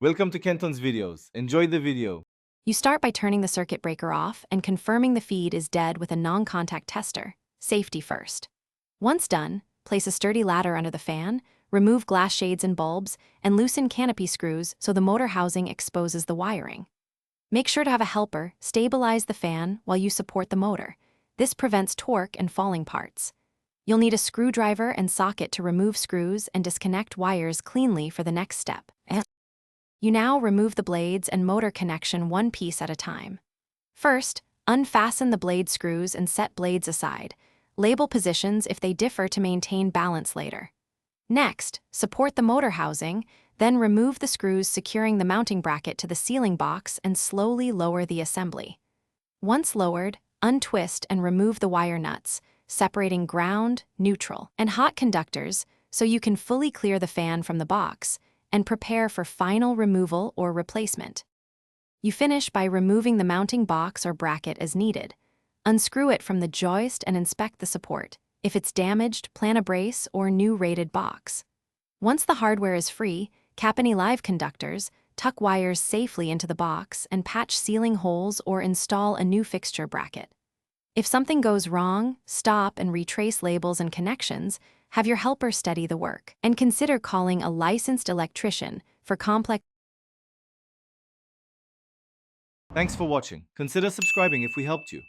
Welcome to Kenton's videos. Enjoy the video. You start by turning the circuit breaker off and confirming the feed is dead with a non-contact tester. Safety first. Once done, place a sturdy ladder under the fan, remove glass shades and bulbs, and loosen canopy screws so the motor housing exposes the wiring. Make sure to have a helper stabilize the fan while you support the motor. This prevents torque and falling parts. You'll need a screwdriver and socket to remove screws and disconnect wires cleanly for the next step. You now remove the blades and motor connection one piece at a time. First, unfasten the blade screws and set blades aside. Label positions if they differ to maintain balance later. Next, support the motor housing, then remove the screws securing the mounting bracket to the sealing box and slowly lower the assembly. Once lowered, untwist and remove the wire nuts, separating ground, neutral, and hot conductors so you can fully clear the fan from the box and prepare for final removal or replacement. You finish by removing the mounting box or bracket as needed. Unscrew it from the joist and inspect the support. If it's damaged, plan a brace or new rated box. Once the hardware is free, cap any live conductors, tuck wires safely into the box, and patch sealing holes or install a new fixture bracket. If something goes wrong, stop and retrace labels and connections, have your helper steady the work, and consider calling a licensed electrician for complex. Thanks for watching. Consider subscribing if we helped you.